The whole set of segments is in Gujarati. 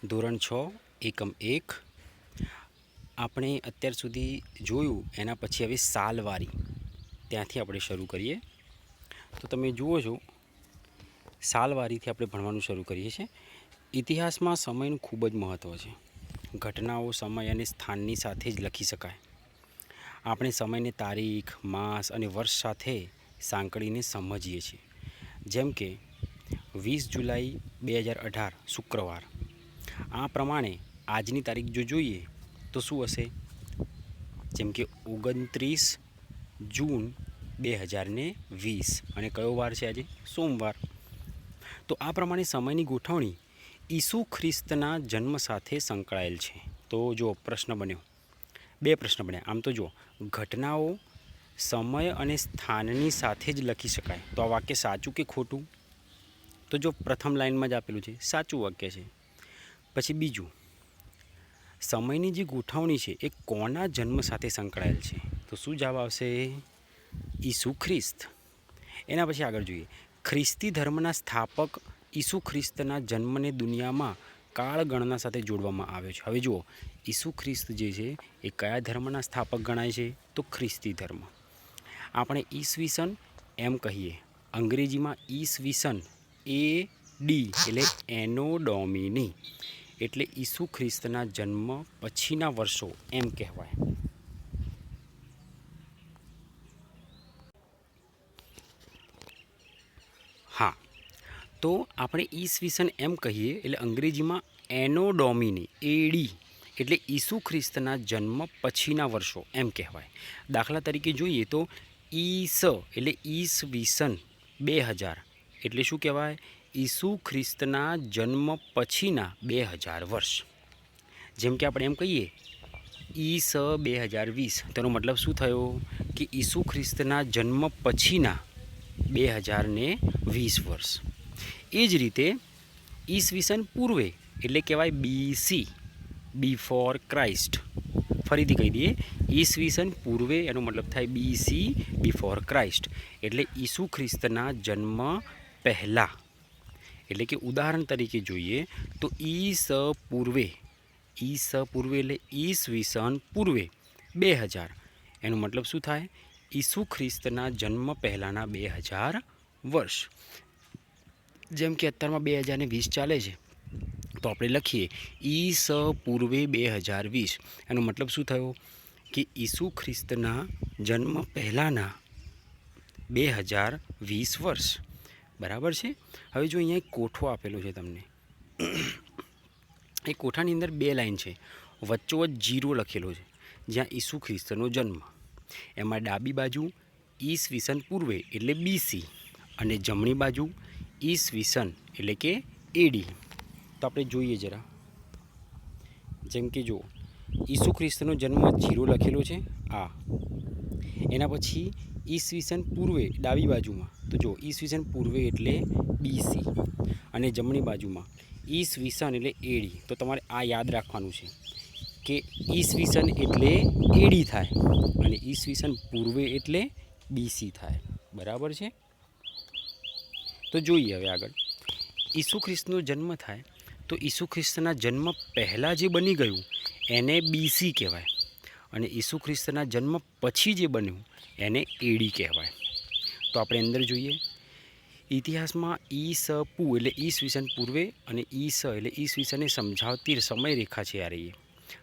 ધોરણ 6 એકમ 1 આપણે અત્યાર સુધી જોયું એના પછી હવે સાલવારી ત્યાંથી આપણે શરૂ કરીએ. તો તમે જુઓ છો સાલવારીથી આપણે ભણવાનું શરૂ કરીએ છીએ. ઇતિહાસમાં સમયનું ખૂબ જ મહત્ત્વ છે. ઘટનાઓ સમય અને સ્થાનની સાથે જ લખી શકાય. આપણે સમયને તારીખ, માસ અને વર્ષ સાથે સાંકળીને સમજીએ છીએ. જેમ કે 20 જુલાઈ 2018 શુક્રવાર. આ પ્રમાણે આજની તારીખ જો જોઈએ તો શું હશે? જેમ કે 29 જૂન 2020 અને કયો વાર છે આજે? સોમવાર. તો આ પ્રમાણે સમયની ગોઠવણી ઈસુ ખ્રિસ્તના જન્મ સાથે સંકળાયેલ છે. તો જો પ્રશ્ન બન્યો, બે પ્રશ્ન બન્યા. આમ તો જો ઘટનાઓ સમય અને સ્થાનની સાથે જ લખી શકાય. તો આ વાક્ય સાચું કે ખોટું? તો જો પ્રથમ લાઈનમાં જ આપેલું છે સાચું વાક્ય છે. પછી બીજું, સમયની જે ગોઠવણી છે એ કોના જન્મ સાથે સંકળાયેલ છે? તો શું જવાબ આવશે? ઈસુ ખ્રિસ્ત. એના પછી આગળ જોઈએ, ખ્રિસ્તી ધર્મના સ્થાપક ઈસુ ખ્રિસ્તના જન્મને દુનિયામાં કાળગણના સાથે જોડવામાં આવ્યો છે. હવે જુઓ, ઈસુ ખ્રિસ્ત જે છે એ કયા ધર્મના સ્થાપક ગણાય છે? તો ખ્રિસ્તી ધર્મ. આપણે ઈસવીસન એમ કહીએ, અંગ્રેજીમાં ઈસવીસન AD એટલે એનો ડોમિની, એટલે ઈસુ ખ્રિસ્તના જન્મ પછીના વર્ષો એમ કહેવાય. હા, તો આપણે ઈસવીસન એમ કહીએ એટલે અંગ્રેજીમાં એનો ડોમિની AD એટલે ઈસુ ખ્રિસ્તના જન્મ પછીના વર્ષો એમ કહેવાય. દાખલા તરીકે જોઈએ તો ઈસ એટલે ઈસવીસન 2000 એટલે શું કહેવાય? ઈસુ ખ્રિસ્તના જન્મ પછીના 2000 વર્ષ. જેમ કે આપણે એમ કહીએ ઈસ 2020, તેનો મતલબ શું થયો? કે ઈસુ ખ્રિસ્તના જન્મ પછીના 2020 વર્ષ. એ જ રીતે ઈસવીસન પૂર્વે એટલે કહેવાય BC, બિફોર ક્રાઇસ્ટ. ફરીથી કહી દઈએ, ઈસવીસન પૂર્વે એનો મતલબ થાય BC, બિફોર ક્રાઇસ્ટ, એટલે ઈસુ ખ્રિસ્તના જન્મ પહેલાં. એટલે કે ઉદાહરણ તરીકે જોઈએ તો ઈસ પૂર્વે એટલે ઈસવીસન પૂર્વે 2000, એનો મતલબ શું થાય? ઈસુ ખ્રિસ્તના જન્મ પહેલાંના 2000 વર્ષ. જેમ કે અત્યારમાં 2020 ચાલે છે તો આપણે લખીએ ઈસ પૂર્વે 2020, એનો મતલબ શું થયો? કે ઈસુ ખ્રિસ્તના જન્મ પહેલાંના 2020 વર્ષ. બરાબર છે. હવે જો અહીંયા એક કોઠો આપેલો છે તમને, એ કોઠાની અંદર બે લાઈન છે, વચ્ચોવચ્ચ 0 લખેલો છે જ્યાં ઈસુ ખ્રિસ્તનો જન્મ. એમાં ડાબી બાજુ ઈસવીસન પૂર્વે એટલે BC અને જમણી બાજુ ઈસવીસન એટલે કે AD. તો આપણે જોઈએ જરા. જેમ કે જો ઈસુ ખ્રિસ્તનો જન્મ 0 લખેલો છે આ, એના પછી ઈસવીસન પૂર્વે ડાબી બાજુમાં, તો જો ઈસવીસન પૂર્વે એટલે BC અને જમણી બાજુમાં ઈસવીસન એટલે AD. તો તમારે આ યાદ રાખવાનું છે કે ઈસવીસન એટલે AD થાય અને ઈસવીસન પૂર્વે એટલે BC થાય. બરાબર છે. તો જોઈએ હવે આગળ. ઈસુ ખ્રિસ્તનો જન્મ થાય તો ઈસુ ખ્રિસ્તના જન્મ પહેલાં જે બની ગયું એને BC કહેવાય અને ઈસુ ખ્રિસ્તના જન્મ પછી જે બન્યું એને AD કહેવાય. તો આપણે અંદર જોઈએ. ઇતિહાસમાં ઈસપૂ એટલે ઈસવીસન પૂર્વે અને ઈસ એટલે ઈસવીસને સમજાવતી સમયરેખા છે આ રહી.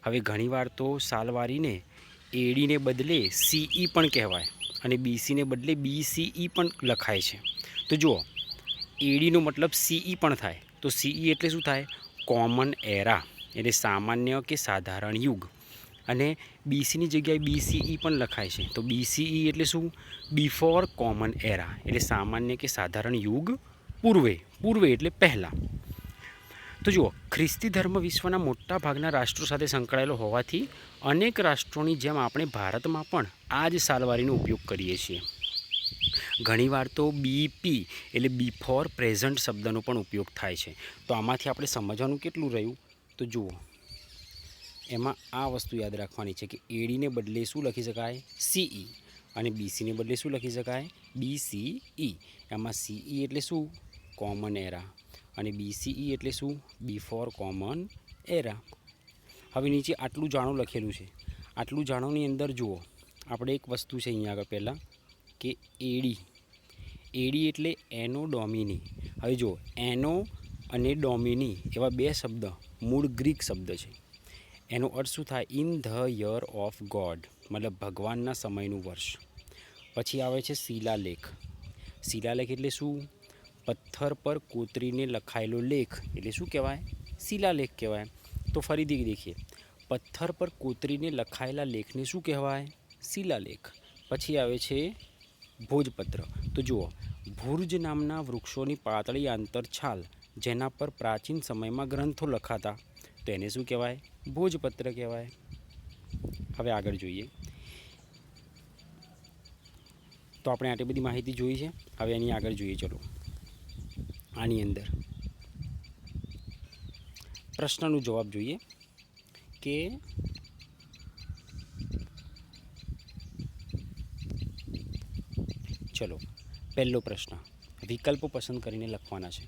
હવે ઘણીવાર તો સાલવારીને ADને બદલે CE પણ કહેવાય અને BCને બદલે BCE પણ લખાય છે. તો જુઓ, ADનો મતલબ CE પણ થાય. તો CE એટલે શું થાય? કોમન એરા એટલે સામાન્ય કે સાધારણ યુગ. અને BCની જગ્યાએ BCE પણ લખાય છે. તો BCE એટલે શું? બિફોર કોમન એરા એટલે સામાન્ય કે સાધારણ યુગ પૂર્વે એટલે પહેલાં. તો જુઓ, ખ્રિસ્તી ધર્મ વિશ્વના મોટા ભાગના રાષ્ટ્રો સાથે સંકળાયેલો હોવાથી અનેક રાષ્ટ્રોની જેમ આપણે ભારતમાં પણ આ જ સાલવારીનો ઉપયોગ કરીએ છીએ. ઘણીવાર તો BP એટલે બિફોર પ્રેઝન્ટ શબ્દનો પણ ઉપયોગ થાય છે. તો આમાંથી આપણે સમજવાનું કેટલું રહ્યું? તો જુઓ, એમાં આ વસ્તુ યાદ રાખવાની છે કે ADને બદલે શું લખી શકાય? CE અને BCને બદલે શું લખી શકાય? BCE. એમાં CE એટલે શું? કોમન એરા અને BCE એટલે શું? બિફોર કોમન એરા. હવે નીચે આટલું જાણું લખેલું છે. આટલું જાણોની અંદર જુઓ, આપણે એક વસ્તુ છે અહીંયા આગળ પહેલાં કે એડી. એડી એટલે એનો ડોમિની. હવે જુઓ, એનો અને ડોમિની એવા બે શબ્દ મૂળ ગ્રીક શબ્દ છે. એનો અર્થ શું થાય? In the year of God, મતલબ ભગવાનના સમયનું વર્ષ. પછી આવે છે શિલાલેખ. શિલાલેખ એટલે શું? પથ્થર પર કોતરીને લખાયેલો લેખ એટલે શું કહેવાય? શિલાલેખ કહેવાય. તો ફરીથી દેખીએ, પથ્થર પર કોતરીને લખાયેલા લેખને શું કહેવાય? શિલાલેખ. પછી આવે છે ભોજપત્ર. તો જુઓ, ભુર્જ નામના વૃક્ષોની પાતળી આંતરછાલ જેના પર પ્રાચીન સમયમાં ગ્રંથો લખાતા, તો એને શું કહેવાય? ભોજપત્ર કહેવાય. હવે આગળ જોઈએ. તો આપણે આટલી બધી માહિતી જોઈ છે. હવે એની આગળ જોઈએ. ચલો, આની અંદર પ્રશ્નનો જવાબ જોઈએ કે ચલો, પહેલો પ્રશ્ન વિકલ્પો પસંદ કરીને લખવાના છે.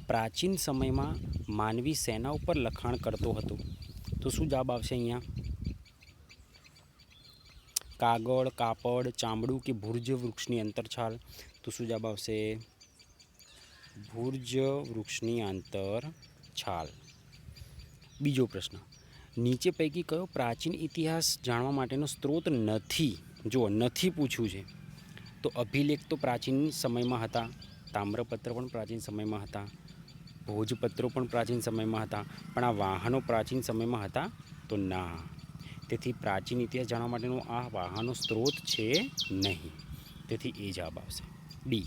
પ્રાચીન સમયમાં માનવી શેના ઉપર લખાણ કરતો હતો? તો શું જવાબ આવશે અહીંયા? કાગળ, કાપડ, ચામડું કે ભુર્જ વૃક્ષની આંતરછાલ? તો શું જવાબ આવશે? ભુર્જ વૃક્ષની આંતરછાલ. બીજો પ્રશ્ન, નીચે પૈકી કયો પ્રાચીન ઇતિહાસ જાણવા માટેનો સ્ત્રોત નથી? જો નથી પૂછ્યું છે, તો અભિલેખ તો પ્રાચીન સમયમાં હતા, તામ્રપત્ર પણ પ્રાચીન સમયમાં હતા, ભોજપત્રો પણ પ્રાચીન સમયમાં હતા, પણ આ વાહનો પ્રાચીન સમયમાં હતા તો ના. તેથી પ્રાચીન ઇતિહાસ જાણવા માટેનો આ વાહનો સ્ત્રોત છે નહીં. તેથી એ જવાબ આવશે. ડી,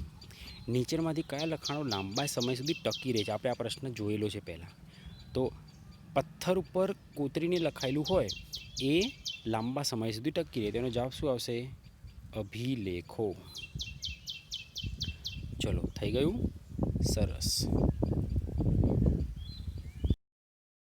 નીચેમાંથી કયા લખાણો લાંબા સમય સુધી ટકી રહે છે? આપણે આ પ્રશ્ન જોયેલો છે પહેલાં. તો પથ્થર ઉપર કોતરીને લખાયેલું હોય એ લાંબા સમય સુધી ટકી રહે. તેનો જવાબ શું આવશે? અભિલેખો. ચલો, થઈ ગયું? સરસ.